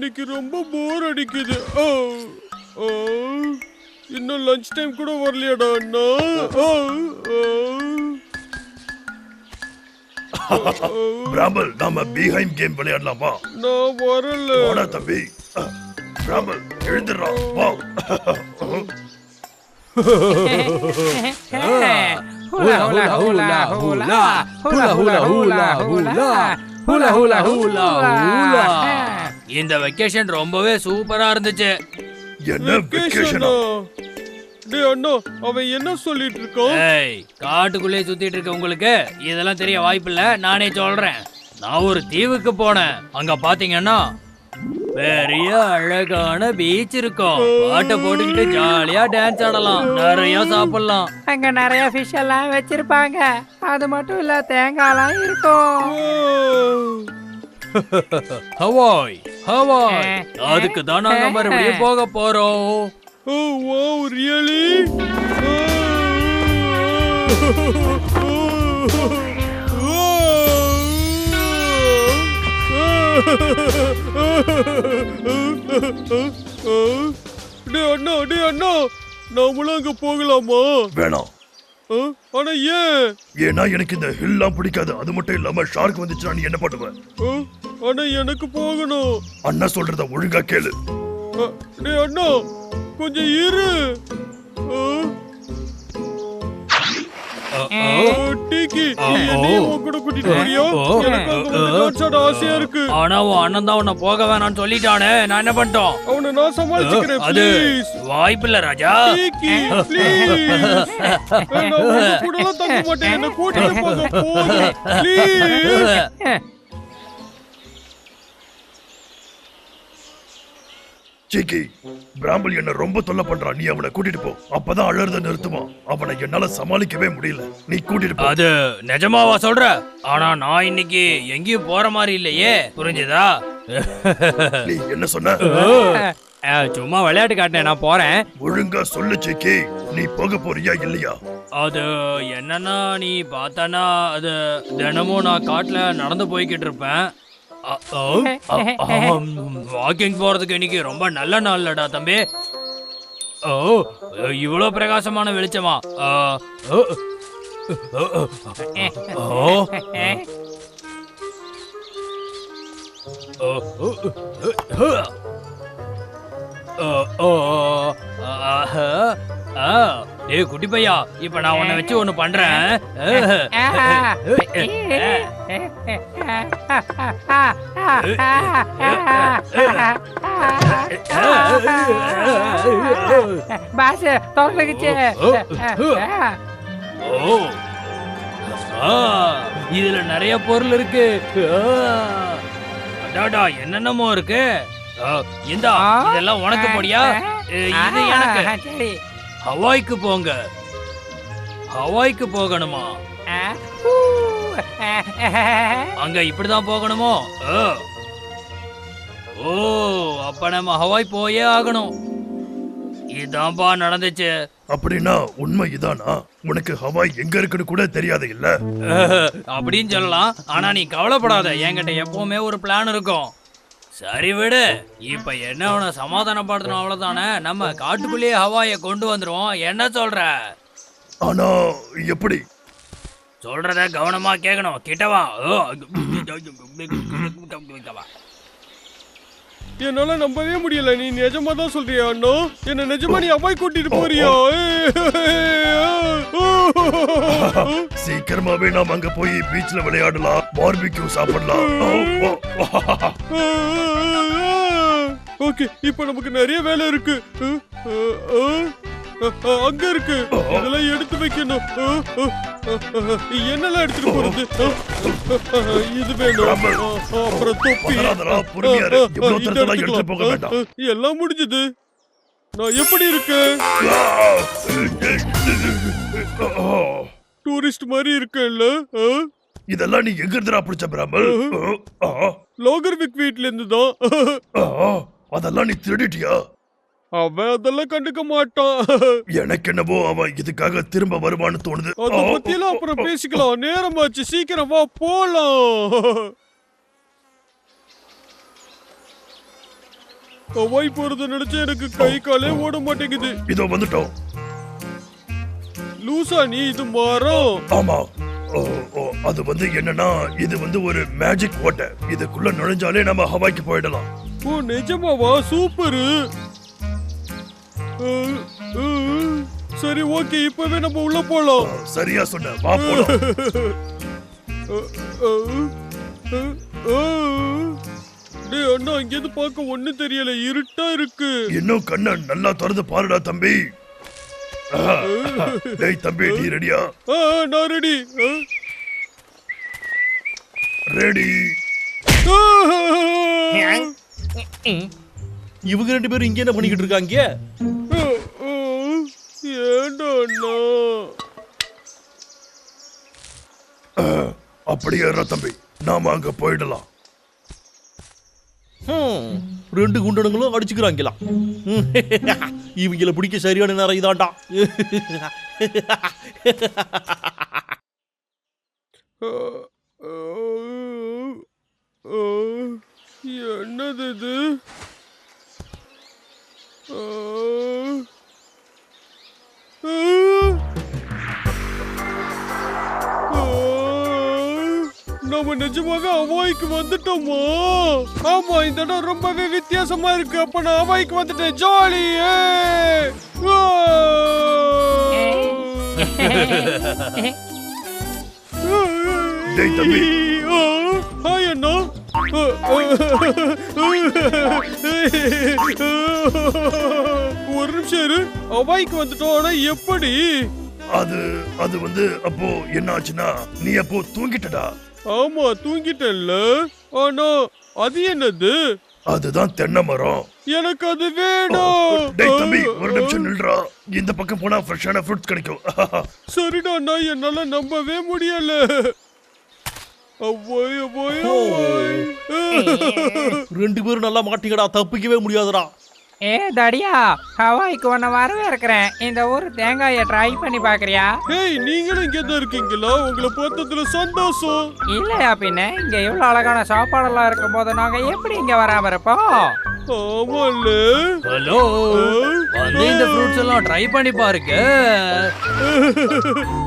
இன்னைக்கு ரொம்ப போர் அடிக்குது. இன்னும் லஞ்ச் டைம் கூட வரலையாடா அண்ணா? பிராமல், நாம பீஹைண்ட் கேம் விளையாடலாமா? நான் வரல. வாடா தம்பி. பிராமல், எழுந்துடா வா. ஹூலா ஹூலா ஹூலா ஹூலா ஹூலா ஹூலா ஹூலா ஹூலா ஹூலா ஹூலா ஹூலா ஹூலா. இந்த வெக்கேஷன் ரொம்பவே சூப்பரா இருந்துச்சு. என்ன வெக்கேஷனா? டேய் அண்ணா, அவன் என்ன சொல்லிட்டு இருக்கான்? ஏய், காட்டுக்குள்ளே சுத்திட்டு இருக்க உங்களுக்கு இதெல்லாம் தெரிய வாய்ப்பில்ல. நானே சொல்றேன். நான் ஒரு தீவுக்கு போனேன். அங்க பாத்தீங்கன்னா பெரிய அழகான பீச் இருக்கும். பாட்டை போட்டுக்கிட்டு ஜாலியா டான்ஸ் ஆடலாம், நிறைய சாப்பிடலாம். அங்க நிறைய ஃபிஷ் எல்லாம் வச்சிருப்பாங்க. அது மட்டும் இல்ல, தேங்காய்லாம் இருக்கும். ஹவாய் ஹவாய், அதுக்கு தான் நாங்க மறுபடியும் போக போறோம். Oh wow, really? டேய் அண்ணா, நாமளும் அங்க போகலாமா? வேணாம். ஆனா ஏன்? ஏன்னா எனக்கு இந்த ஹில்லாம் பிடிக்காது. அது மட்டும் இல்லாம ஷார்க் வந்துச்சுன்னா நீ என்ன பண்ணுவ? ஆனா எனக்கு போகணும். அண்ணா சொல்றத ஒழுங்கா கேளு. டேய் அண்ணா, கொஞ்சம் இரு. டீக்கி, என்னையும் உன் கூட கூட்டிட்டு போறியா? எனக்கு அங்க வந்து டான்ஸ் ஆட ஆசையா இருக்கு. ஆனா உன் அண்ணன் தான் உன்னை போக வேணாம்னு சொல்லிட்டானே, நான் என்ன பண்ணிட்டோம்? அவனை நான் சமாளிச்சுக்கிறேன். அது ப்ளீஸ் வாய்ப்பில்ல ராஜா. டீக்கி, ப்ளீஸ். நான் உங்க கூட எல்லாம் தங்க மாட்டேன். என்ன கூட்டிட்டு போங்க போதும். ப்ளீஸ். சீக்கி, பிராமல் என்ன ரொம்ப தொல்லை பண்றான். நீ அவனை கூட்டிட்டு போ. அப்பதான் அழறத நிறுத்துவான். அவனை என்னால சமாளிக்கவே முடியல. நீ கூட்டிட்டு போ. அது நிஜமாவா சொல்ற? ஆனா நான் இன்னைக்கு எங்கேயும் போற மாதிரி இல்லையே, புரிஞ்சுதா? நீ என்ன சொன்ன? சும்மா விளையாட்டு காட்டினேன், நான் போறேன். ஒழுங்கா சொல்லு சீக்கி, நீ போக போறியா இல்லையா? அது என்னன்னா, நீ பார்த்தானா அது தினமும் நான் காட்டுல நடந்து போய்கிட்டு இருப்பேன். வாக்கிங் போறதுக்கு இன்னைக்கு ரொம்ப நல்ல நாள்லடா தம்பி. ஓ, இவ்வளவு பிரகாசமான வெளிச்சமா? டேய் குட்டி பையா, இப்ப நான் உன்னை வச்சு ஒண்ணு பண்றேன். பாஸ் தொலைக்குச்சு. ஓ, இதுல நிறைய பொருள் இருக்கு. அடாடா, என்னென்னமோ இருக்கு. இந்தா, இதெல்லாம் உனக்கு போடியா? இது எனக்கு. சரி, ஹவாய்க்கு போங்க. ஹவாய்க்கு போகணுமா? அங்க இப்படிதான் போகணுமோ? ஓ, அப்ப நம்ம ஹவாய் போயே ஆகணும். இதான்பா நடந்துச்சு. அப்படின்னா உண்மை இதானா? உனக்கு ஹவாய் எங்க இருக்குன்னு கூட தெரியாது இல்ல? அப்படின்னு சொல்லலாம். ஆனா நீ கவலைப்படாத, என்கிட்ட எப்பவுமே ஒரு பிளான் இருக்கும். சரி விடு, இப்ப என்ன உன சமாதானப்படுத்தணும், அவ்வளவுதானே. நம்ம காட்டுக்குள்ளேயே ஹவாயை கொண்டு வந்துருவோம். என்ன சொல்ற? ஆனா எப்படி? சொல்றத கவனமா கேட்கணும். கிட்டவா. என்னால நம்பவே முடியல. நீ நிஜமா தான் சொல்றியா அண்ணா? என்ன நிஜமா நீ அவாய் கூட்டிட்டு போறியா? சீக்கிரமாவே நாம் அங்க போய் பீச்ல விளையாடலாம், பார்பிக்யூ சாப்பிடலாம். ஓகே, இப்போ நமக்கு நிறைய வேலை இருக்கு. அங்க இருக்கு, இதெல்லாம் எடுத்து வைக்கணும். என்னெல்லாம் எடுத்துட்டு போறது? இது வேணும், அப்புறம் தொப்பி. எல்லாம் முடிஞ்சது. நான் எப்படி இருக்கு? டூரிஸ்ட் மாதிரி இருக்கேன்ல? இதெல்லாம் நீ எங்க இருந்துடா பிடிச்ச பிராமல்? லோகர்விக் வீட்ல இருந்து தான். அதெல்லாம் நீ திருடிட்டியா? அவன் அதெல்லாம் கண்டுக்க மாட்டான். எனக்கு என்னவோ அவன் இதுக்காக திரும்ப வருவான்னு தோணுது. அத பத்தியெல்லாம் அப்புறம் பேசிக்கலாம். நேரமாச்சு, சீக்கிரம் வா போலாம். ஹவாய் போறத நினைச்சு எனக்கு கை காலே ஓட மாட்டேங்குது. இதோ வந்துட்டோம். லூசா நீ, இது மரம். ஆமா. ஓ, ஓ, அது வந்து என்னன்னா இது வந்து ஒரு மேஜிக் ஓட்டை. இதுக்குள்ள நுழைஞ்சாலே நம்ம ஹவாய்க்கு போயிடலாம். ஓ நிஜமாவா? சூப்பரு. சரி ஓகே, இப்பவே நம்ம உள்ள போலாம். சரியா சொன்ன, வா போலாம். டேய் அண்ணா, இங்கேருந்து பார்க்க ஒண்ணும் தெரியல, இருட்டா இருக்கு. இன்னும் கண்ணை நல்லா திறந்து பாருடா தம்பி. டேய் தம்பி, நீ ரெடியா? நான் ரெடி. ரெடி. இவங்க 2 பேரும் இங்க என்ன பண்ணிக்கிட்டு இருக்காங்க? ஏண்டா அண்ணா? அப்படியே தம்பி, நாம அங்க போயிடலாம். 2 குண்டனுங்களும் அடிச்சுக்கிறாங்களா? இவங்கள பிடிக்க சரியான நேரம் இதாண்டா. என்னது இது? நம்ம நிஜமாக ஹவாய்க்கு வந்துட்டோமா? ஆமா, இந்த இடம் ரொம்பவே வித்தியாசமா இருக்கு. அப்ப நான் ஹவாய்க்கு வந்துட்டேன். ஜாலி. டேய் தம்பி. ஹாய் அண்ணா. ஒரு நிமிஷம் இரு. ஹவாய்க்கு வந்துட்டோம், ஆனா எப்படி? அது வந்து அப்போ என்ன ஆச்சுன்னா, நீ அப்போ தூங்கிட்டடா. ஆமா, தூங்கிட்டேன்ல. ஆனா அது என்னது? அதுதான் தென்னை மரம். எனக்கு அது வேணும். டேய் தம்பி, ஒரு நிமிஷம் நில்றா. இந்த பக்கம் போனா ஃப்ரெஷ்ஷான ஃப்ரூட்ஸ் கிடைக்கும். சரிடா அண்ணா, என்னால நம்பவே முடியல. அவ்வாய் அவ்வாய் அவ்வாய். 2 பேரும் நல்லா மாட்டீங்கடா, தப்பிக்கவே முடியாதுடா. ஏ தடியா, ஹவாய்க்கு உன்னை வரவேற்கிறேன். இந்த ஊர் தேங்காயை ட்ரை பண்ணி பாக்குறியா? ஹேய், நீங்களும் இங்க தான் இருக்கீங்களா? உங்களை பார்த்ததுல சந்தோஷம். இல்லையா பின்ன, இங்க இவ்வளவு அழகான சாப்பாடெல்லாம் இருக்கும் போது நாங்க எப்படி இங்க வராம இருப்போம்? ஆமால. ஹலோ, வந்து இந்த ஃப்ரூட்ஸ் எல்லாம் ட்ரை பண்ணி பாருங்க.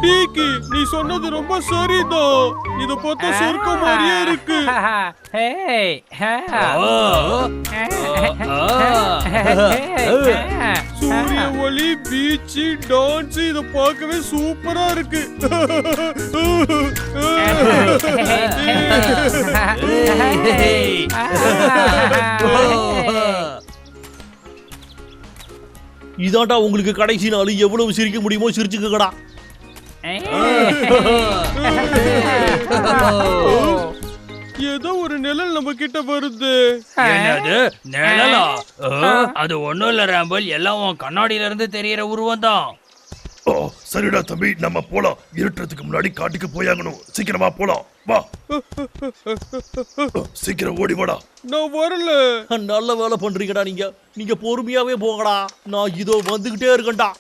டீக்கி, நீ சொன்னது ரொம்ப சரிதான். இத பார்த்தா சொர்க்கம் மாதிரியே இருக்கு. ஹேய், சூரிய ஒளி, பீச், டான்ஸ், இத பார்க்கவே சூப்பரா இருக்கு. இதாண்டா உங்களுக்கு கடைசி நாள். எவ்வளவு சிரிக்க முடியுமோ சிரிச்சுக்கடா. ஏதோ ஒரு நிழல் நம்ம கிட்ட வருது. என்னது நிழலா? அது ஒண்ணும் இல்ல ராம்பல், எல்லாம் உன் கண்ணாடியில இருந்து தெரியற உருவம் தான். ஓ சரிடா தம்பி, நம்ம போலாம். இருட்டுறதுக்கு முன்னாடி காட்டுக்கு போயாகணும். சீக்கிரமா போலாம், வா. சீக்கிரம் ஓடி வாடா. நான் வரல. நல்ல வேலை பண்றீங்கடா நீங்க. நீங்க பொறுமையாவே போங்கடா. நான் இதோ வந்துகிட்டே இருக்கேன்டா.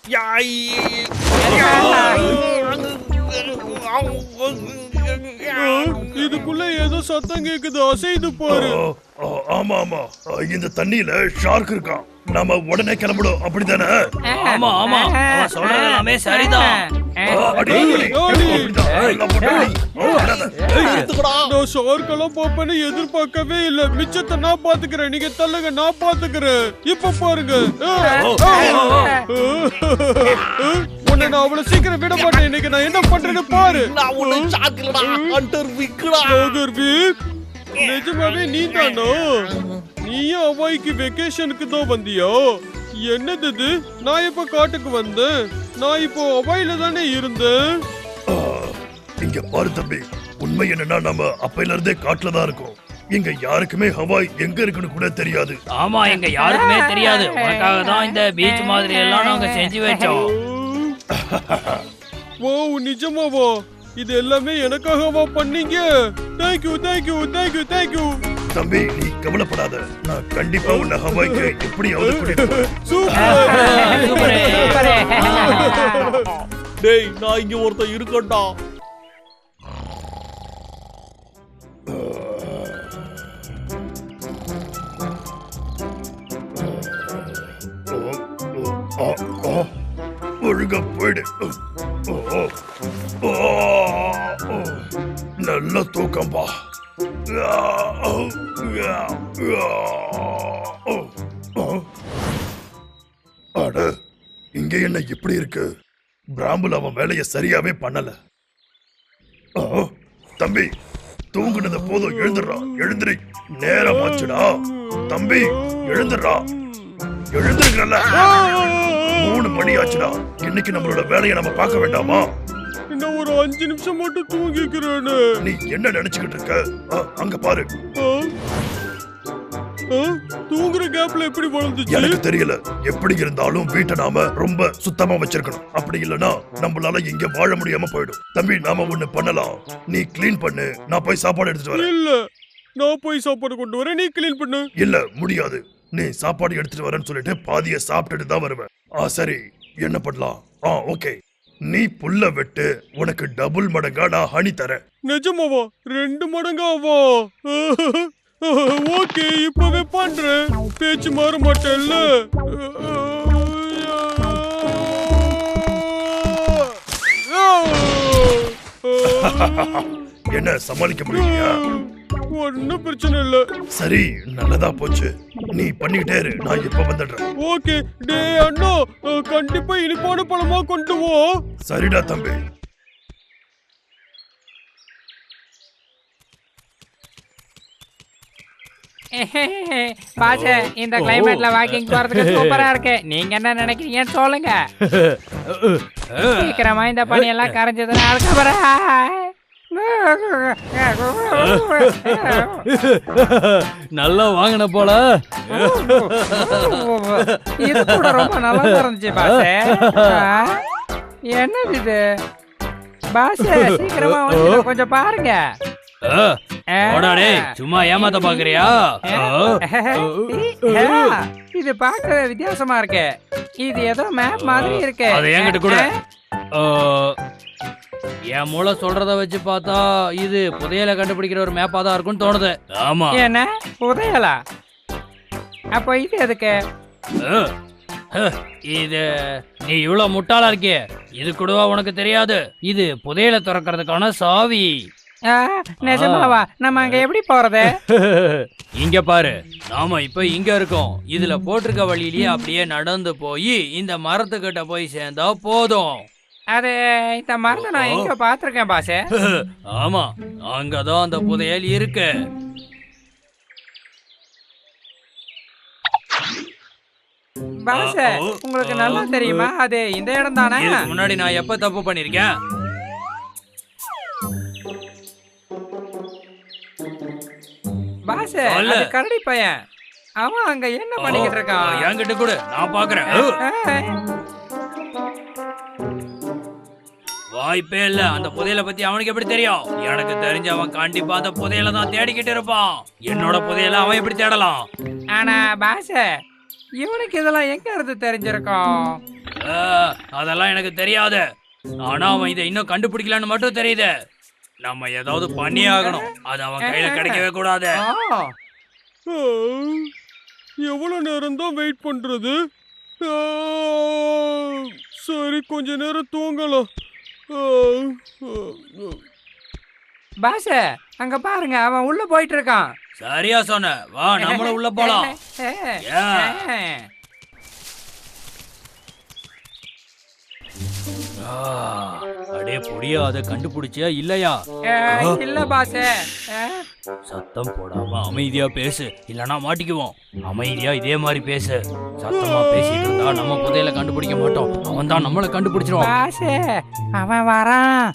இதுக்குள்ள ஏதோ சத்தம் கேக்குது, அசைது பாரு. ஆமா ஆமா, இந்த தண்ணியில ஷார்க் இருக்கான். நாம உடனே கிளம்பணும், அப்படிதானே? ஆமா ஆமா, அவன் சொல்றது எல்லாமே சரிதான். நான் ஷார்க் எல்லாம் பாப்பேன்னு எதிர்பார்க்கவே இல்ல. மிச்சத்தை நான் பாத்துக்கிறேன், நீங்க தள்ளுங்க, நான் பாத்துக்கிறேன். இப்ப பாருங்க, உன்னை நான் அவ்வளவு சீக்கிரம் விட மாட்டேன். இன்னைக்கு நான் என்ன பண்றேன்னு பாரு. நிஜமாவே நீ தானோ? நீயும் ஹவாய்க்கு வெக்கேஷனுக்கு தான் வந்தியோ? என்னது இது? நான் இப்ப காட்டுக்கு வந்தேன். நான் இப்போ ஹவாயில தானே இருந்தேன். இங்க பாரு தம்பி, உண்மை என்னன்னா நம்ம அப்பையில இருந்தே காட்டுல தான் இருக்கோம். எங்க யாருக்குமே ஹவாய் எங்க இருக்குன்னு கூட தெரியாது. ஆமா, எங்க யாருக்குமே தெரியாது. உனக்காக தான் இந்த பீச் மாதிரி எல்லாம் நாங்க செஞ்சு வச்சோம். ஓ நிஜமாவா? இது எல்லாமே எனக்காகவா பண்ணீங்க? Thank you thank you thank you thank you. தம்பி நீ கவலைப்படாத, நான் கண்டிப்பா உன்னை ஹவாய்க்கு எப்படியாவது கூட்டிட்டு போறேன். டேய், நான் இங்க ஒருத்தன் இருக்கேன்டா. நல்ல தூக்கம்பா. அட, இங்க என்ன இப்படி இருக்கு? பிராம்புல் அவன் வேலையை சரியாவே பண்ணல. தம்பி, தூங்குனது போதும், எழுந்துடுறா. எழுந்துரு, நேரம் ஆச்சுடா. தம்பி, எழுந்துடுறா. எழுந்துருக்கல, 3 மணி ஆச்சுடா. இன்னைக்கு நம்மளோட வேலையை நம்ம பார்க்க வேண்டாமா? இன்னும் ஒரு 5 நிமிஷம் மட்டும் தூங்கிக்கிறேன்னு. நீ என்ன நினைச்சுக்கிட்டு இருக்க? அங்க பாரு. தூங்குற கேப்ல எப்படி வளர்ந்துச்சு? எனக்கு தெரியல. எப்படி இருந்தாலும் வீட்டை நாம ரொம்ப சுத்தமா வச்சிருக்கணும். அப்படி இல்லனா நம்மளால இங்க வாழ முடியாம போயிடும். தம்பி, நாம ஒண்ணு பண்ணலாம். நீ கிளீன் பண்ணு, நான் போய் சாப்பாடு எடுத்துட்டு வரேன். இல்ல, நான் போய் சாப்பாடு கொண்டு வரேன், நீ கிளீன் பண்ணு. இல்ல, முடியாது. நீ சாப்பாடு எடுத்துட்டு வரேன்னு சொல்லிட்டு பாதிய சாப்பிட்டுட்டு தான் வருவேன். சரி, என்ன பண்ணலாம்? ஓகே, நீ புல்ல வெட்டு. உனக்கு டபுள் மடங்கா நான் ஹனி தரேன். நிஜமாவா? 2 மடங்காவா? ஓகே, இப்பவே பண்றேன். பேச்சு மாற மாட்டேன்ல. என்ன சமாளிக்க முடியலையா? ஒன்னும் பிரச்சனை இல்ல. சரி, நல்லதா போச்சு. நீ பண்ணிக்கிட்டே இரு, நான் இப்ப வந்துடுறேன். ஓகே. டே அண்ணா, கண்டிப்பா இனிப்பான பழமா கொண்டு வா. சரிடா தம்பி. பாஸ், இந்த கிளைமேட்ல வாக்கிங் போறதுக்கு சூப்பரா இருக்கு. நீங்க என்ன நினைக்கிறீங்கன்னு சொல்லுங்க. சீக்கிரமா இந்த பனி எல்லாம் கரைஞ்சதுன்னா அதுக்கப்புறம் நல்லா வாங்கின போல. இது கூட ரொம்ப நல்லா இருந்துச்சு பாஸ். என்னது இது பாஸ்? சீக்கிரமா வந்து கொஞ்சம் பாருங்க. சும்மா ஏமாத்த பாக்குறியா? இது பார்க்கவே வித்தியாசமா இருக்கு. இது ஏதோ மேப் மாதிரி இருக்கு. அது என்கிட்ட கூட. என் மூளை சொல்றத வச்சு பார்த்தா இது புதையலை கண்டுபிடிக்கிற ஒரு மேப்பா தான் இருக்கும்னு தோணுது. ஆமா. என்ன புதையலா? அப்ப இது எதுக்கு? இது நீ இவ்வளவு முட்டாளா இருக்கியே, இது கூடவா உனக்கு தெரியாது? இது புதையலை திறக்கிறதுக்கான சாவி. நிஜமாவா? நம்ம அங்க எப்படி போறது? இங்க பாரு, நாம இப்ப இங்க இருக்கோம். இதுல போட்டிருக்க வழியிலேயே அப்படியே நடந்து போய் இந்த மரத்துக்கிட்ட போய் சேர்ந்தா போதும். அது இந்த மரத்தை நான் எங்க பாத்திருக்கேன் பாஸ். ஆமா, அங்கதான் அந்த புதையல் இருக்கு. பாஸ், உங்களுக்கு நல்லா தெரியுமா அது இந்த இடம் தானே? முன்னாடி நான் எப்ப தப்பு பண்ணிருக்கேன்? பாஸ், அது கரடி பையன். அவன் அங்க என்ன பண்ணிக்கிட்டு இருக்கான்? என்கிட்ட கூட, நான் பாக்குறேன். வாய்ப்பே இல்ல. அந்த புதையலை பத்தி அவனுக்கு எப்படி தெரியும்? எனக்கு தெரிஞ்ச அவன் கண்டிப்பா அந்த புதையலை தான் தேடிக்கிட்டு இருப்பான். என்னோட புதையலை அவன் எப்படி தேடலாம்? ஆனா பாஸ், இவனுக்கு இதெல்லாம் எங்க இருந்து தெரிஞ்சிருக்கும்? அதெல்லாம் எனக்கு தெரியாது. ஆனா அவன் இதை இன்னும் கண்டுபிடிக்கலான்னு மட்டும் தெரியுது. நம்ம ஏதாவது பண்ணியே ஆகணும். அது அவன் கையில கிடைக்கவே கூடாது. எவ்வளவு நேரம் தான் வெயிட் பண்றது? சரி, கொஞ்ச நேரம் தூங்கலாம். பாஸ், அங்க பாருங்க, அவன் உள்ள போயிட்டு இருக்கான். சரியா சொன்ன. வா, நம்மளும் உள்ள போலாம். அடே பொடியா, அதை கண்டுபிடிச்சியா இல்லையா? இல்ல பாஸ். சத்தம் போடாம அமைதியா பேசு, இல்லனா மாட்டிக்குவோம். அமைதியா இதே மாதிரி பேசு. சத்தமா பேசிட்டு இருந்தா நம்ம புதையலை கண்டுபிடிக்க மாட்டோம். அவன் தான் நம்மள கண்டுபிடிச்சிருவான். பாஸ், அவன் வரான்.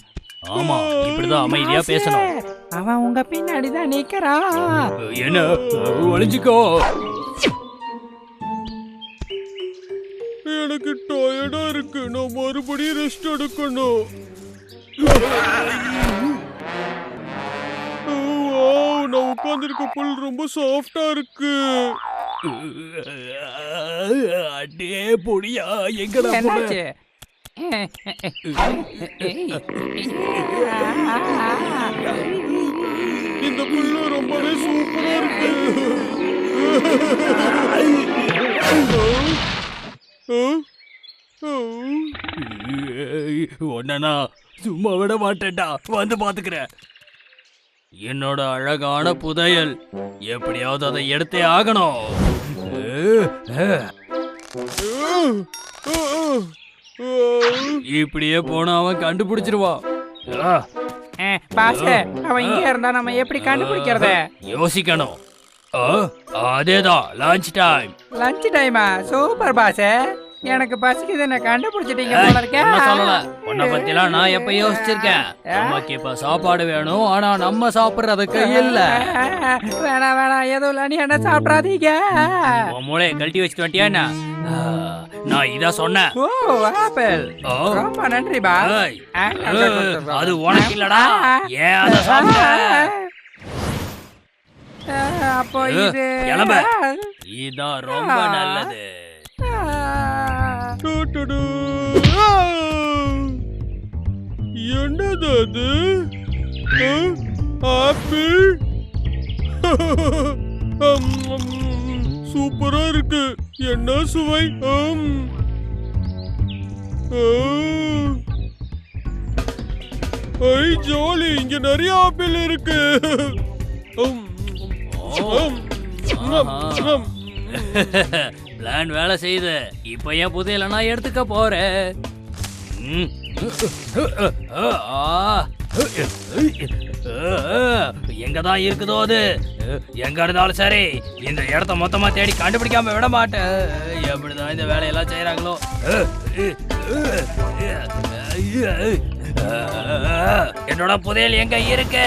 ஆமா, இப்படிதான் அமைதியா பேசணும். அவன் உங்க பின்னாடி தான் நிக்கிறான். என்ன, ஒளிஞ்சுக்கோ. எனக்கு டயர்டா இருக்கு. நான் மறுபடியும் ரெஸ்ட் எடுக்கணும். நான் உட்கார்ந்திருக்க புல் ரொம்ப சாஃப்டா இருக்கு. அடே பொடியா, எங்கடா என்னாச்சு? இந்த புல்லு ரொம்பவே சூப்பரா இருக்கு. உன்ன சும்மா விட மாட்டேன்டா, வந்து பாத்துக்கிறேன். என்னோட அழகான புதையல், எப்படியாவது அதை எடுத்தே ஆகணும். இப்படியே போனா அவன் கண்டுபிடிச்சிருவான். பாஸ், அவன் இங்கே இருந்தா நம்ம எப்படி கண்டுபிடிக்கிறது? யோசிக்கணும். அதேதான், லஞ்ச் டைம். லஞ்ச் டைமா? Super pass. எனக்கு பசிக்குது, என்ன கண்டுபிடிச்சிட்டீங்க போல இருக்கே. சொல்லல, உன்னை பத்திலாம் நான் எப்ப யோசிச்சிருக்கேன். நமக்கு இப்ப சாப்பாடு வேணும், ஆனா நம்ம சாப்பிடுறது கையில்ல. வேணாம் வேணாம், எதுவும் நீ என்ன சாப்பிடாதீங்க. உன் மூளையை கழட்டி வச்சுட்டு வந்துட்டியா என்ன? நான் இத சொன்னேன். ஓ, ஆப்பிள். ரொம்ப நன்றி பாஸ். அது உனக்கு இல்லடா, ஏன் அத சாப்பிட்ட? அப்போ இது கிளம்ப. இதான் ரொம்ப நல்லது. என்னது அது? ஆப்பிள் சூப்பரா இருக்கு. என்ன சுவை! ஐ ஜாலி, இங்க நிறைய ஆப்பிள் இருக்கு. பிளான் வேலை செய்யுது. இப்ப ஏன் புதையல நான் எடுத்துக்க போறேன். எங்கதான் இருக்குதோ அது, எங்க இருந்தாலும் சரி இந்த இடத்த மொத்தமா தேடி கண்டுபிடிக்காம விட மாட்டேன். எப்படிதான் இந்த வேலையெல்லாம் செய்யறாங்களோ. என்னோட புதையல் எங்க இருக்கு?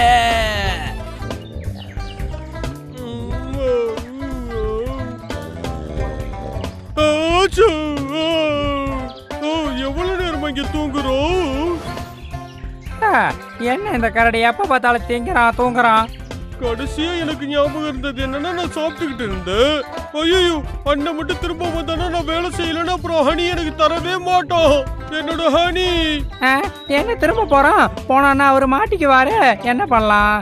எவ்வளவு நேரமா இங்க தூங்குறோம்? என்ன இந்த கரடி எப்ப பார்த்தாலும் திங்கிறான் தூங்குறான்? கடைசியா எனக்கு ஞாபகம் இருந்தது என்னன்னா, நான் சாப்பிட்டுக்கிட்டு இருந்தேன். ஐயோ, அண்ணன் மட்டும் திரும்ப வந்தானா நான் வேலை செய்யலன்னா அப்புறம் ஹனி எனக்கு தரவே மாட்டோம். என்னோட ஹனி என்ன திரும்ப போறான்? போனான்னா அவரு மாட்டிக்குவாரு. என்ன பண்ணலாம்?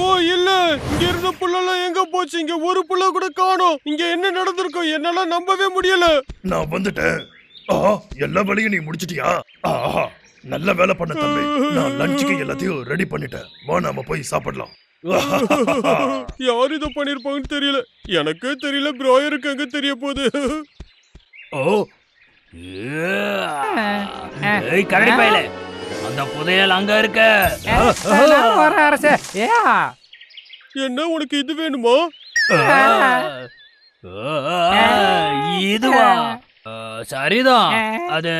ஓ இல்ல, இங்க இருந்த புள்ளெல்லாம் எங்க போச்சு? இங்க ஒரு புள்ள கூட காணோம். இங்க என்ன நடந்திருக்கும் என்னால நம்பவே முடியல. நான் வந்துட்டேன். எல்லா வேலையும் நீ முடிச்சிட்டியா? நல்ல வேலை பண்ண தம்பி. நான் லஞ்சுக்கு எல்லாத்தையும் ரெடி பண்ணிட்டேன். வா நாம போய் சாப்பிடலாம். யார் இதை பண்ணிருப்பாங்கன்னு தெரியல. எனக்கு தெரியல, ப்ராயருக்கு எங்க தெரிய போகுது. கரடி பயலே, அந்த புதையல் அங்க இருக்க. அரசே, என்ன உனக்கு இது வேணுமா? இதுவா? சரிதான், அது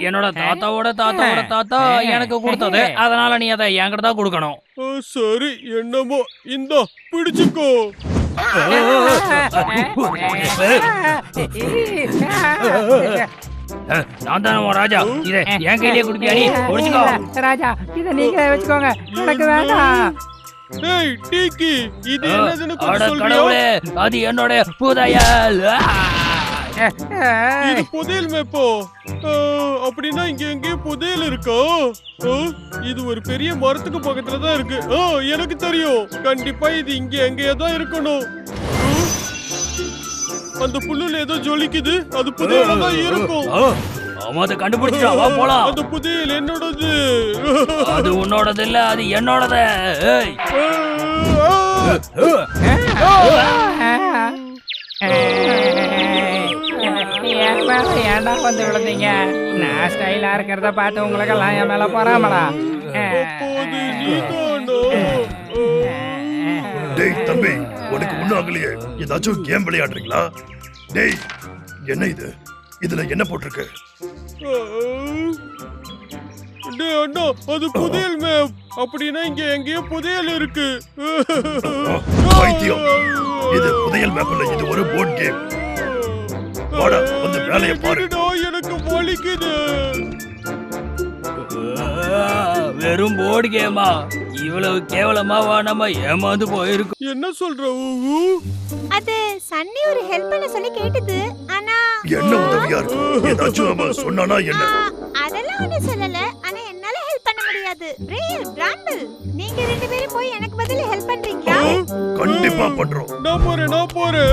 என்னோட தாத்தாவோட தாத்தாவோட தாத்தா எனக்கு கொடுத்தது. அதனால நீ அதை என்கிட்ட தான் கொடுக்கணும். சரி, என்னமோ இந்த பிடிச்சுக்கோ. நான் தானே ராஜா, இதை என் கையிலேயே குடுப்பியா? நீ குடிச்சுக்கோ. ராஜா, இதை நீங்க வச்சுக்கோங்க, எனக்கு வேண்டாம். ஏய் டீக்கி, இது என்னதுன்னு கொஞ்சம் சொல்றியா? கடவுளே, அது என்னோட புதையல். இது புதையல் மேப்போ? அப்படின்னா இங்க எங்கேயும் புதையல் இருக்கா? இது ஒரு பெரிய மரத்துக்கு பக்கத்துல தான் இருக்கு. எனக்கு தெரியும், கண்டிப்பா இது இங்க எங்கேயோ தான் இருக்கணும். அந்த புல்லுல ஏதோ ஜொலிக்குது, அது புதையலா தான் இருக்கும். ஆமா, அதை கண்டுபிடிச்சா வா போலாம். அந்த புதையல் என்னோடது. அது உன்னோடது இல்ல, அது என்னோடது. என் மேல ஏன்டா வந்து விழுந்தீங்க? நான் ஸ்டைலா இருக்கிறத பார்த்து உங்களுக்கெல்லாம் என் மேல போறாமடா. டேய் தம்பி, உனக்கு ஒண்ணும் ஆகலையே? ஏதாச்சும் கேம் விளையாடுறீங்களா? டேய், என்ன இது? இதுல என்ன போட்டிருக்கு? டேய் அண்ணா, அது புதையல் மேப். அப்படின்னா இங்க எங்கேயோ புதையல் இருக்கு. பைத்தியம், இது புதையல் மேப் இல்ல, இது ஒரு போர்ட் கேம். வாடா, வந்து வேலைய பாரு. எனக்கு வலிக்குது. வெறும் போர்டு கேமா? இவ்வளவு கேவலமாவா நம்ம ஏமாந்து போயிருக்கோம்? என்ன சொல்ற? அது சன்னி ஒரு ஹெல்ப் பண்ண சொல்லி கேட்டது. ஆனா என்ன உதவியா இருக்கும்? ஏதாச்சும் அவன் சொன்னானா என்ன? அதெல்லாம் ஒண்ணு சொல்லல. ஆனா என்னால ஹெல்ப் பண்ண முடியாது. ரேல், பிராண்டில், நீங்க ரெண்டு பேரும் போய் எனக்கு பதிலா ஹெல்ப் பண்றீங்களா? கண்டிப்பா பண்றோம். நான் போறேன்.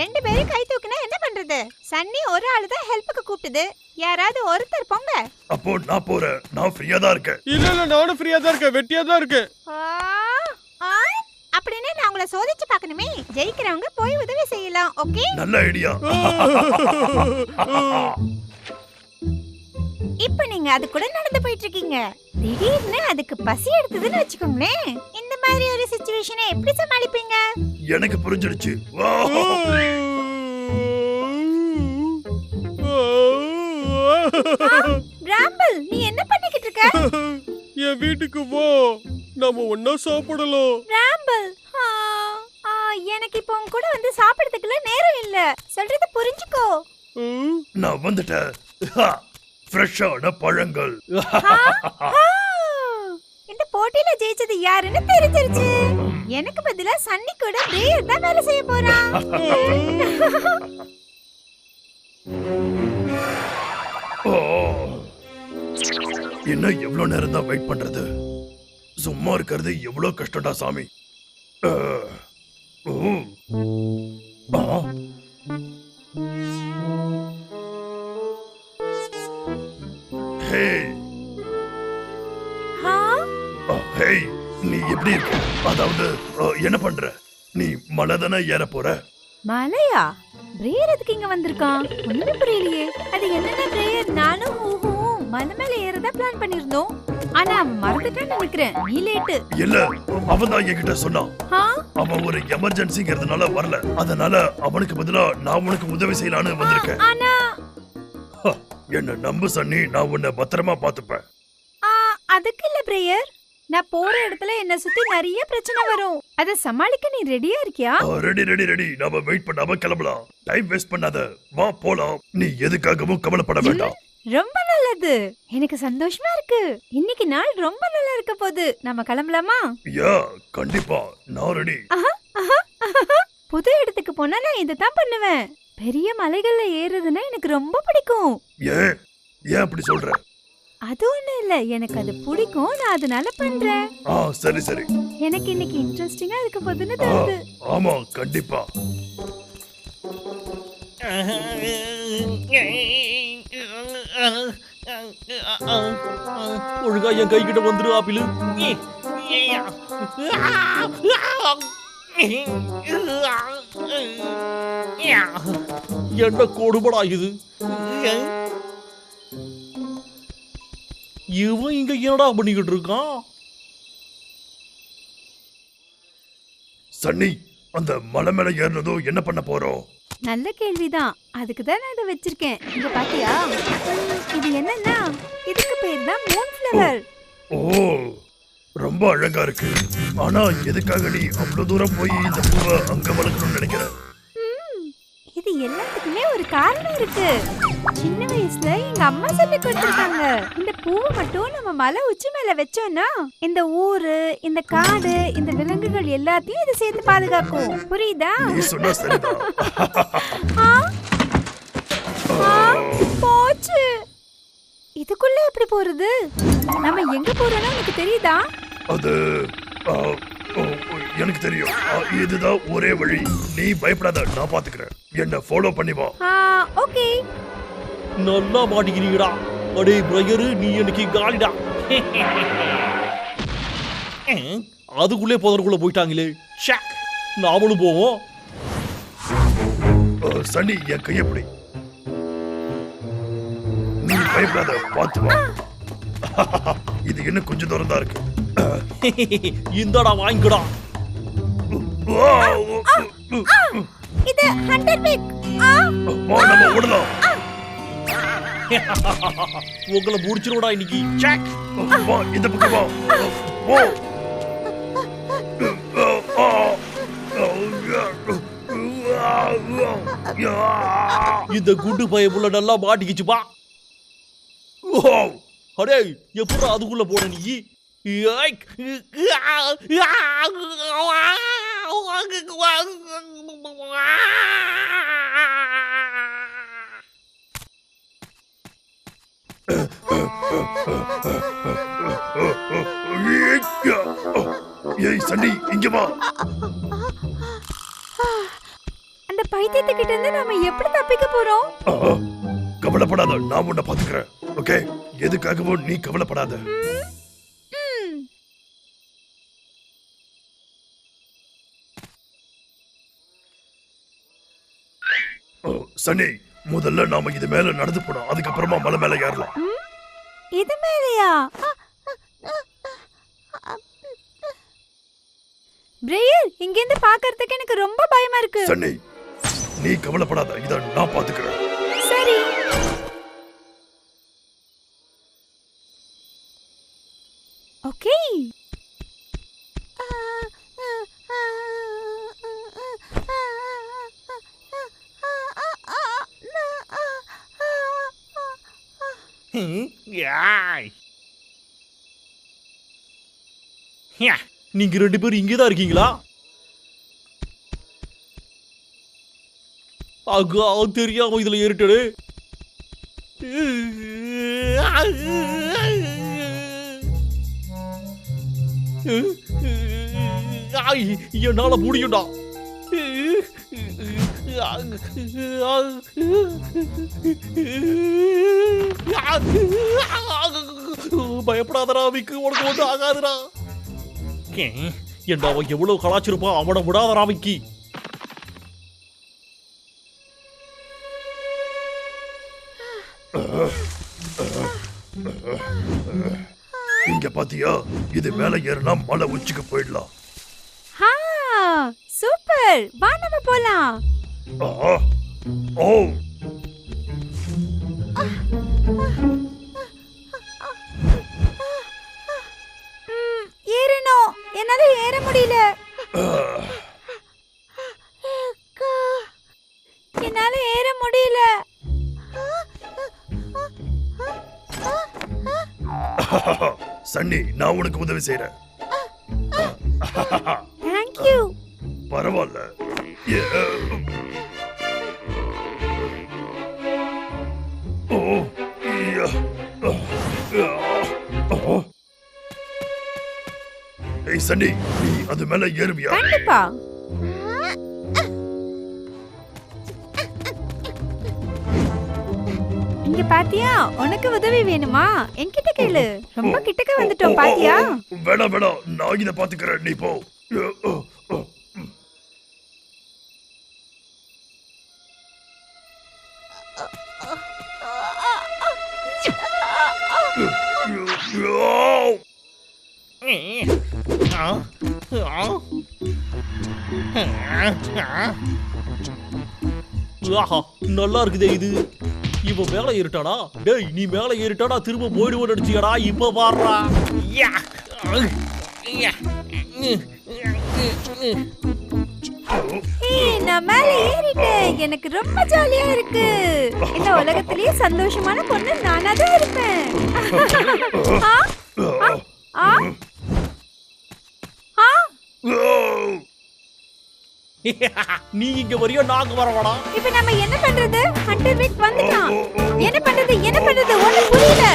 ரெண்டு பேரும் கை தூக்குனா என்ன பண்றது? பண்றது? சன்னி ஒரு ஆளு தான் ஹெல்ப்புக்கு கூப்பிட்டது. யாராவது ஒருத்தர் போங்க. அப்போ நான் போறேன். நான் ஃப்ரீயா தான் இருக்கேன். இல்ல நானும் ஃப்ரீயா தான் இருக்கேன், வெட்டியா தான் இருக்கேன். அப்படின்னு நான் உங்களை சோதிச்சு பார்க்கணுமே. ஜெயிக்கிறவங்க போய் உதவி செய்யலாம். ஓகே, நல்ல ஐடியா. இப்போ நீங்க அது கூட நடந்து போயிட்டு இருக்கீங்க. திடீர்னு அதுக்கு பசி எடுத்ததுன்னு வச்சுக்கோங்களேன். இந்த மாதிரி ஒரு சிச்சுவேஷனை எப்படி சமாளிப்பீங்க? எனக்கு புரிஞ்சிடுச்சு. ராம்பிள், நீ என்ன பண்ணிக்கிட்டு இருக்க? என் வீட்டுக்கு வா, நாம ஒன்னா சாப்பிடலாம். ராம்பிள், எனக்கு இப்போ உன் கூட வந்து சாப்பிடுறதுக்குலாம் நேரம் இல்ல. சொல்றத புரிஞ்சுக்கோ. நான் வந்துட்டேன். ஃப்ரெஷ்ஷான பழங்கள். இந்த போட்டியில ஜெயிச்சது யாருன்னு தெரிஞ்சிருச்சு. எனக்கு பதிலா சன்னி கூட பிரேயர் தான் வேலை செய்ய போறான். என்ன எவ்வளவு நேரம் தான் வெயிட் பண்றது? சும்மா இருக்கிறது எவ்வளவு கஷ்டம்டா சாமி. நீ எப்படி இருக்க? அதாவது என்ன பண்ற? நீ மலை தானே ஏற போற? மலையா? பிரேயர் எதுக்கு இங்க வந்திருக்கான்? ஒண்ணுமே புரியலையே. அது என்னென்ன பிரேயர்? நானும் மலை மேல ஏறதா பிளான் பண்ணிருந்தோம். ஆனா மறந்துட்டேன்னு நினைக்கிறேன். நீ லேட்டு. இல்ல, அவன் தான் என்கிட்ட சொன்னான். அவன் ஒரு எமர்ஜென்சிங்கிறதுனால வரல. அதனால அவனுக்கு பதிலா நான் உனக்கு உதவி செய்யலான்னு வந்திருக்கேன். ஆனா என்ன நம்பு சன்னி, நான் உன்னை பத்திரமா பாத்துப்பேன். அதுக்கு இல்ல பிரேயர். நான் போற இடத்துல என்ன சுத்தி நிறைய பிரச்சனை வரும். அத சமாளிக்க நீ ரெடியா இருக்கியா? ரெடி. நாம வெயிட் பண்ணாம கிளம்பலாம். டைம் வேஸ்ட் பண்ணாத. வா போலாம். நீ எதுக்காகவும் கவலைப்பட வேண்டாம். ரொம்ப நல்லது. எனக்கு சந்தோஷமா இருக்கு. இன்னைக்கு நாள் ரொம்ப நல்லா இருக்க போகுது. நாம கிளம்பலாமா? யா, கண்டிப்பா. நான் ரெடி. புது இடத்துக்கு போனா நான் இதைத்தான் பண்ணுவேன். பெரிய மலைகள்ல ஏறுறதுன்னா எனக்கு ரொம்ப பிடிக்கும். ஏன் அப்படி சொல்ற? அது ஒண்ணு இல்ல, எனக்கு அது பிடிக்கும். நான் அதனால பண்றேன். சரி. எனக்கு இன்னைக்கு இன்ட்ரெஸ்டிங்கா இருக்க போகுதுன்னு தோணுது. ஆமா, கண்டிப்பா. ஒழுங்கா என் கை கிட்ட வந்துரு ஆப்பிள். என்ன கொடுபடா இது? இவன் இங்க என்னடா பண்ணிக்கிட்டு இருக்கான்? சன்னி, அந்த மலை மேல ஏறினதோ என்ன பண்ண போறோம்? நல்ல கேள்விதான். அதுக்கு தான் நான் இதை வச்சிருக்கேன். இங்க பாத்தியா? இது என்னன்னா, இதுக்கு பேர் தான் மூன் ஃப்ளவர். ரொம்ப அழகா இருக்கு. ஆனா எதுக்காக நீ அவ்வளவு தூரம் போய் இந்த பூவை அங்க வளர்க்கணும்னு நினைக்கிற? இது எல்லாத்துக்குமே ஒரு காரணம் இருக்கு. சின்ன வயசுல எங்க அம்மா சொல்லி கொடுத்திருக்காங்க. இந்த பூவை மட்டும் நம்ம மலை உச்சி மேல வச்சோம்னா இந்த ஊரு, இந்த காடு, இந்த விலங்குகள் எல்லாத்தையும் இது சேர்த்து பாதுகாக்கும். புரியுதா? நீ சொன்னா சரிதான். போச்சு. இதுக்குள்ள எப்படி போறது? நம்ம எங்க போறோம்னு உனக்கு தெரியுதா? அது எனக்கு தெரியும். இதுதான் ஒரே வழி. நீ பயப்படாத, நான் பாத்துக்கிறேன். என்ன ஃபாலோ பண்ணி வா. ஓகே. நல்லா மாட்டிக்கிறீங்கடா. அடே பிரயரு, நீ எனக்கு காலிடா. அதுக்குள்ளே புதருக்குள்ள போயிட்டாங்களே. நாமளும் போவோம். சன்னி, என் கையப்படி. நீ பயப்படாத, பாத்து வா. இது இன்னும் கொஞ்சம் தூரம் தான் இருக்கு. இந்தடா வாங்கிடா. இது ஹண்டர் பிக். நம்ம ஓடலாம். உங்களை முடிச்சிருவடா இன்னைக்கு. வா, இந்த பக்கம் வா. ஓ. இந்த குண்டு பயப்புள்ள நல்லா மாட்டிக்கிச்சுப்பா. அடே, எப்படா அதுக்குள்ள போன நீ? ஏய் சன்னி, இங்க வா. அந்த இந்த பைத்தியத்துக்கிட்ட இருந்து நாம எப்படி தப்பிக்க போறோம்? ஆ, கவலைப்படாத, நான் உன்னை பாத்துக்கிறேன். ஓகே, எதுக்காகவும் நீ கவலைப்படாத. ம். ஓ, சன்னி, முதல்ல நாம இது மேல நடந்து போனோம், அதுக்கப்புறமா மலை மேல ஏறலாம். இது மேலையா? பிரியர், இங்க இருந்து பார்க்கிறதுக்கு எனக்கு ரொம்ப பயமா இருக்கு. சன்னி, நீ கவலைப்படாத, இத நான் பாத்துக்கிறேன். சரி. ஓகே. நீங்க 2 பேரும் இங்கதான் இருக்கீங்களா? அக்கா தெரியாம இதுல ஏறிட்டடு. என்னால முடியும்டா. பயப்படாதடா விக்கு, உனக்கு ஒன்றும் ஆகாதுடா. என்ன அவன் எவ்வளவு கலாச்சிருப்பான், அவனை விடாதடா விக்கி. இங்க பாத்தியா, இது மேல ஏறினா மலை உச்சிக்கு போயிடலாம். சூப்பர், வா நம்ம போலாம். ஆ, ஓ, ஏறணும், என்னால ஏற முடியல. என்னால ஏற முடியல. சன்னி, நான் உனக்கு உதவி செய்யறேன். Thank you. பரவாயில்ல. ஓ, யா, ஏய் சன்னி, நீ அது மேல ஏறுவியா? கண்டிப்பா. இங்க பாத்தியா, உனக்கு உதவி வேணுமா? என்கிட்ட கேளு. ரொம்ப கிட்டக்க வந்துட்டோம் பாத்தியா? வேணாம் வேணாம், நான் இத பாத்துக்கிறேன், நீ போ. நல்லா இருக்குதே இது. இப்ப மேல ஏறிட்டானா? டேய், நீ மேல ஏறிட்டானா திரும்ப போயிடுவோம் நினைச்சியடா. இப்ப பாடுறா. நான் மேல ஏறிட்டேன். எனக்கு ரொம்ப ஜாலியா இருக்கு. இந்த உலகத்திலேயே சந்தோஷமான பொண்ணு நானா தான் இருப்பேன். ஆ? ஆ? ஆ? நீ இங்க வரியா, நாங்க வரவாடா? இப்ப நம்ம என்ன பண்றது? ஹண்டர் விக் வந்துட்டான். என்ன பண்றது? என்ன பண்றது? ஒண்ணும் புரியல.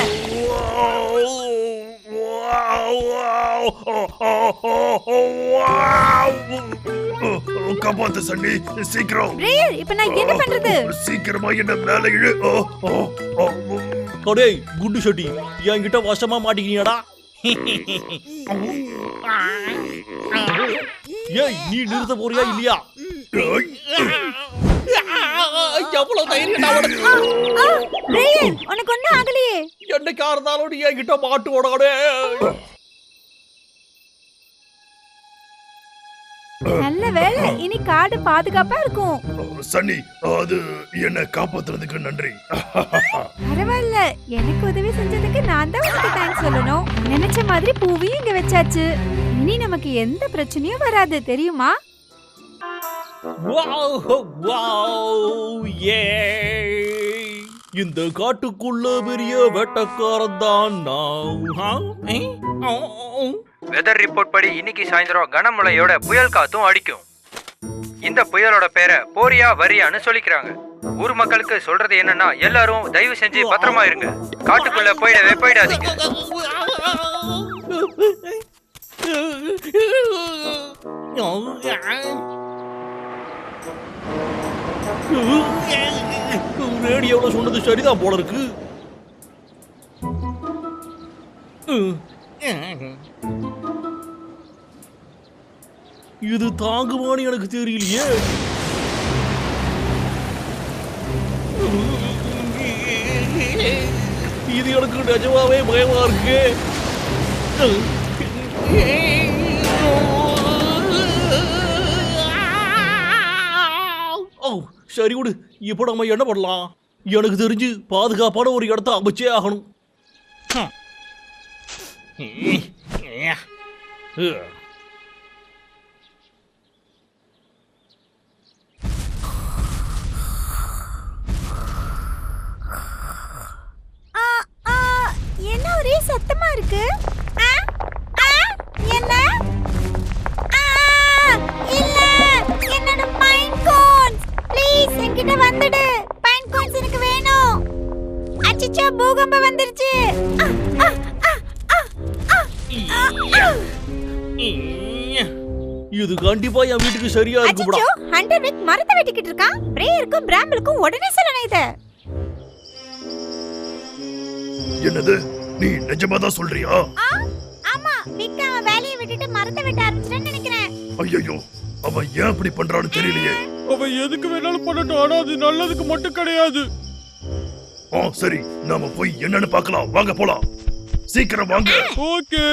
காப்பாத்து சன்னி, சீக்கிரம். பிரியர், இப்ப நான் என்ன பண்றது? சீக்கிரமா என்ன மேல இழு. டேய் குண்டு ஷட்டி, என்கிட்ட வசமா மாட்டிக்கினியாடா? ஏய், நீ நிறுத்த போறியா இல்லையா? எவ்வளவு தைரியம்டா உனக்கு? பிரியர், உனக்கு ஒண்ணும் ஆகலையே. என்னைக்கா இருந்தாலும் நீ என்கிட்ட மாட்டு ஓடாடே. நல்ல வேளை, இனி காடு பாதுகாப்பா இருக்கும். சன்னி, அது என்ன காப்பாத்துறதுக்கு நன்றி. பரவாயில்ல, எனக்கு உதவி செஞ்சதுக்கு நான் தான் உனக்கு தேங்க்ஸ் சொல்லணும். நினைச்ச மாதிரி பூவையும் இங்க வச்சாச்சு. இனி நமக்கு எந்த பிரச்சனையும் வராது, தெரியுமா? இந்த காட்டுக்குள்ள பெரிய வேட்டக்காரன் தான் நான். வெதர் ரிப்போர்ட் படி இன்னைக்கு சாயந்தரம் கனமழையோட புயல் காத்தும் அடிக்கும். இந்த புயலோட பேரை போரியா வரியான்னு சொல்லிக்கிறாங்க. ஊர் மக்களுக்கு சொல்றது என்னன்னா, எல்லாரும் தயவு செஞ்சு பத்திரமா இருங்க, காட்டுக்குள்ள போயிடாதீங்க. ரேடியோவில் சொன்னது சரிதான் போல இருக்கு. இது தாங்குமான்னு எனக்கு தெரியலையே. இது எனக்கு நிஜமாவே பயமா இருக்கு. சரி விடு, இப்போ நம்ம என்ன பண்ணலாம்? எனக்கு தெரிஞ்சு பாதுகாப்பான ஒரு இடத்த அமைச்சே ஆகணும். என்ன ஒரே சத்தமா இருக்கு? என்ன? இல்ல, என்னோட பைன் கோன்ஸ். ப்ளீஸ் என்கிட்ட வந்துடு. பைன் கோன்ஸ் எனக்கு வேணும். அச்சச்சோ, பூகம்பம் வந்துருச்சு. இது கண்டிப்பா என் வீட்டுக்கு சரியா இருக்கும்டா. அச்சச்சோ, ஹண்டர் விக் மரத்தை வெட்டிக்கிட்டு இருக்கான். பிரேயருக்கும் பிராம்பிளுக்கும் உடனே சொல்லணும் இத. என்னது, நீ நிஜமா தான் சொல்றியா? ஆமா, விக் அவன் வேலையை விட்டுட்டு மரத்தை வெட்ட ஆரம்பிச்சிட்டான்னு நினைக்கிறேன். ஐயோ, அவன் ஏன் அப்படி பண்றான்னு தெரியலையே. அவன் எதுக்கு வேணாலும் பண்ணட்டும், ஆனா அது நல்லதுக்கு மட்டும் கிடையாது. சரி, நாம போய் என்னன்னு பார்க்கலாம். வாங்க போலாம், சீக்கிரம் வாங்க. ஓகே.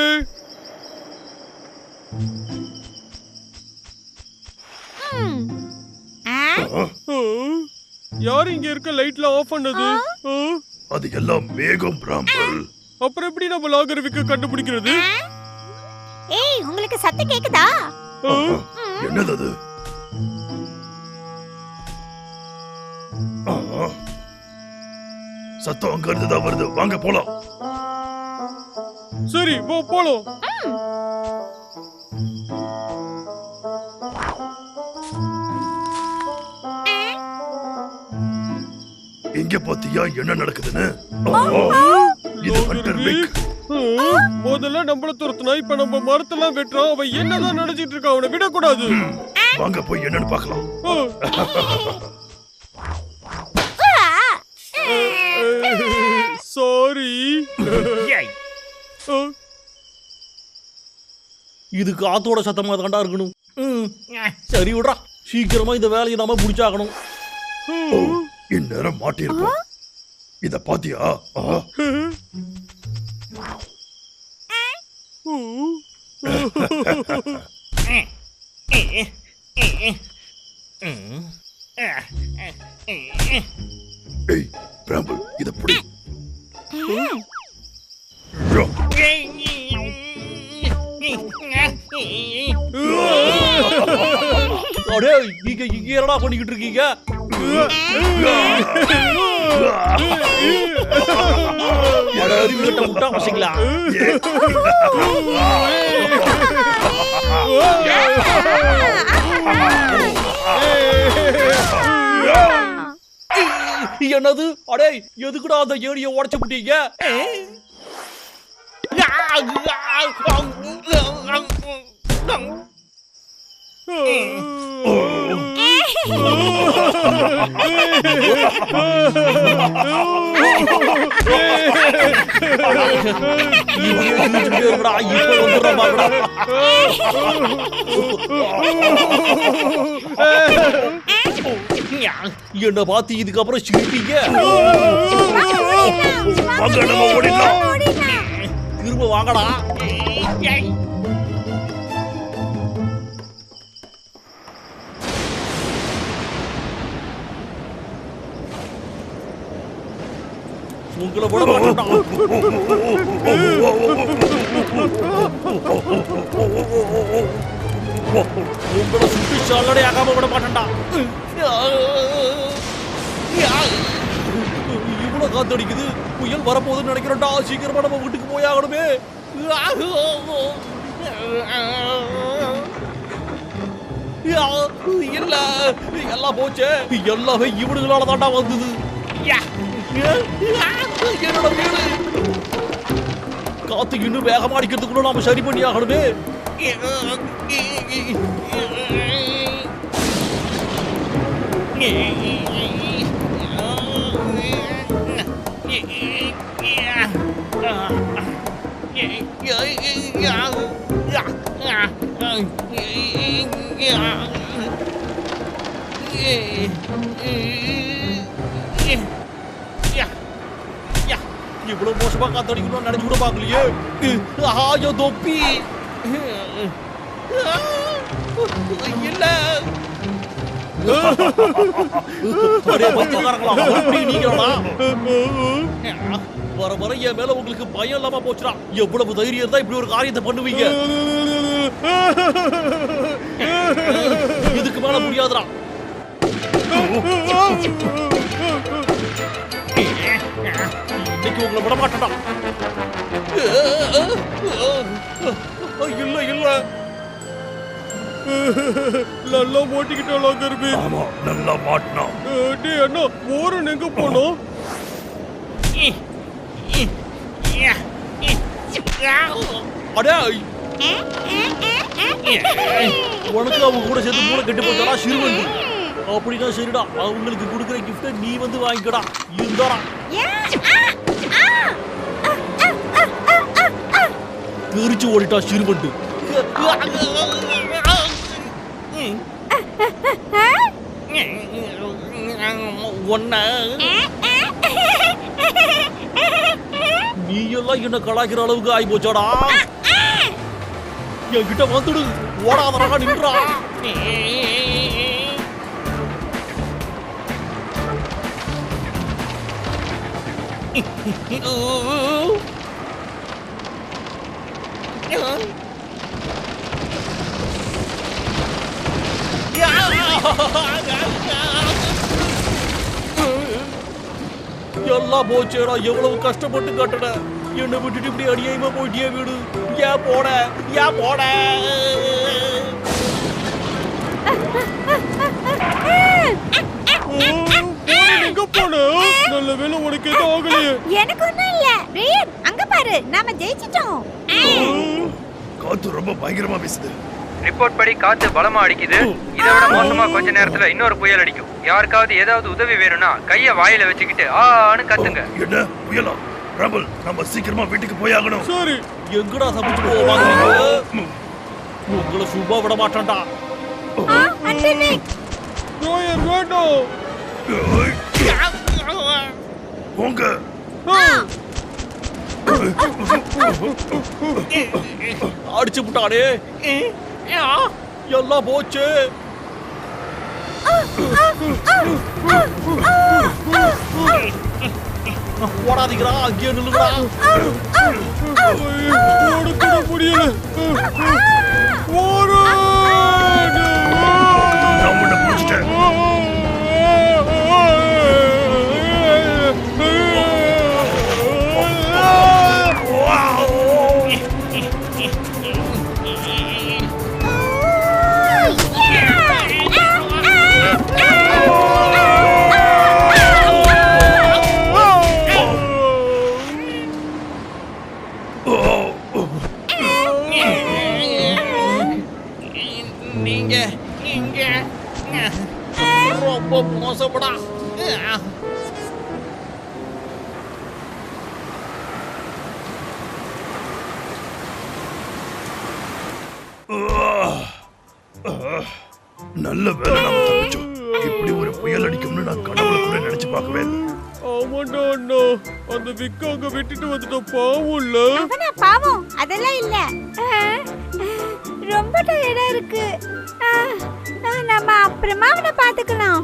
யார் இங்க இருக்க லைட்ல ஆஃப் பண்ணது? அது எல்லாம் மேகம் பிராம்பல். அப்புறம் எப்படி நம்ம லாகர்விக்க கண்டுபிடிக்கிறது? ஏய், உங்களுக்கு சத்தம் கேக்குதா? என்னது அது? சத்தம் அங்க இருந்து தான் வருது. வாங்க போலாம். சரி, வா போலாம். இங்க பாத்தியா என்ன நடக்குதுன்னு? இது ஹண்டர் விக். முதல்ல நம்மள துரத்துனா, இப்ப நம்ம மரத்தெல்லாம் வெட்டுறோம். அவன் என்னதான் நினைச்சிட்டு இருக்கான், அவனை விடக்கூடாது. வாங்க போய் என்னன்னு பார்க்கலாம். சாரி. இது காத்தோட சத்தமா தாண்டா இருக்கணும். சரி விடுறா, சீக்கிரமா இந்த வேலையை நாம முடிச்சாகணும். இந்நேரம் மாட்டிருப்போம். இத பாத்தியா? ஏய் பிராம்பல், இத புடி. அடே, நீங்க இங்க என்னடா பண்ணிக்கிட்டு இருக்கீங்க? அறிவுகிட்ட முட்டா வசிங்களா? என்னது? அடே, எதுக்குடா அந்த ஏணியை உடைச்சு விட்டீங்க? என்ன பார்த்து இதுக்கப்புறம் சிரிப்பீங்க? திரும்ப வாங்கடா. உங்களை விட மாட்டேன்டா. உங்களை சுற்றி சாலடை ஆகாம விட மாட்டேன்டா. இவ்வளவு காத்தடிக்குது, புயல் வரப்போகுதுன்னு நினைக்கிறேன்டா. சீக்கிரமா நம்ம வீட்டுக்கு போய் ஆகணுமே. இல்ல, எல்லாம் போச்சே. எல்லாமே இவனுங்களால தாண்டா வந்தது. என்னோட வீடு காத்து இன்னும் வேகமா அடிக்கிறதுக்குள்ள நாம சரி பண்ணி ஆகணுமே. இவ்வளவு மோசமா காத்தடிக்கணும்னு நினைச்சு கூட பாக்கலையே. ஐயோ தொப்பி இல்ல. அடே பைத்தியக்காரங்களா, மறுபடியும் நீங்களா? வர வர என் மேல உங்களுக்கு பயம் இல்லாம போச்சுடா. எவ்வளவு தைரியம் இருந்தா இப்படி ஒரு காரியத்தை பண்ணுவீங்க? இதுக்கு மேல முடியாதுடா. இன்னைக்கு உங்களை விட மாட்டேன்டா. இல்ல இல்ல, நல்லா ஓட்டிக்கிட்டாலும் கருவி. ஆமா, நல்லா மாட்டினா. டேய் அண்ணா, ஓரன் எங்க போனோம்? அடே உனக்கு அவங்க கூட சேர்த்து மூளை கெட்டு போச்சாடா சிறுவண்டி. அப்படின்னா சரிடா, அவங்களுக்கு கொடுக்குற கிஃப்ட நீ வந்து வாங்கிக்கடா. இருந்தாடா தெரிச்சு ஓடிட்டா சிறுவண்டு. ஒன்ன நீ எல்லாம் என்ன கலாய்க்கிற அளவுக்கு ஆகி போச்சாடா. என்கிட்ட வந்துடு, ஓடாதடா, நின்றா. எல்லாம் போச்சேடா. எவ்வளவு கஷ்டப்பட்டு கட்டட, என்னை விட்டுட்டு இப்படி அடியாயமா போயிட்டியே வீடு. ஏன் போட, ஏன் போட? எங்க போன? நல்ல வேளை உனக்கு எதுவும் ஆகலையே. எனக்கு ஒண்ணும் இல்ல. ரியன், அங்க பாரு, நாம ஜெயிச்சிட்டோம். காத்து ரொம்ப பயங்கரமா வீசுது. ரிப்போர்ட் படி காத்து பலமா அடிக்குது. இதை விட மோசமா கொஞ்ச நேரத்துல இன்னொரு புயல் அடிக்கும். யாருக்காவது ஏதாவது உதவி வேணும்னா கைய வாயில வச்சுக்கிட்டு ஆன்னு கத்துங்க. என்ன புயலா? ரபல், நம்ம சீக்கிரமா வீட்டுக்கு போய் ஆகணும். சரி, எங்கடா தப்பிச்சு போவாங்க? உங்களை சும்மா விட மாட்டான்டா. அண்ணே, ரோயன் வேண்டாம். போங்க. அடிச்சு விட்டானே. எல்லாம் போச்சு. ஓடாதீங்களா, அங்கேயே நில்லுங்களா. ஓட முடியல. ஓடு. நான் உன்னை பிடிச்சிட்டேன். நீங்க இங்க ரொம்ப மோசப்படா. நல்ல வேலை நாம தப்பிச்சோம். இப்படி ஒரு புயல் அடிக்கும்னு நான் கனவுல கூட நினைச்சு பார்க்கவே இல்லை. ஆமாண்டா அண்ணா, அந்த விக்க அங்க விட்டுட்டு வந்துட்டோம். பாவம் இல்ல. அவனா பாவம்? அதெல்லாம் இல்ல. ரொம்ப டயர்டா இருக்கு. நம்ம அப்புறமா அவனை பாத்துக்கலாம்.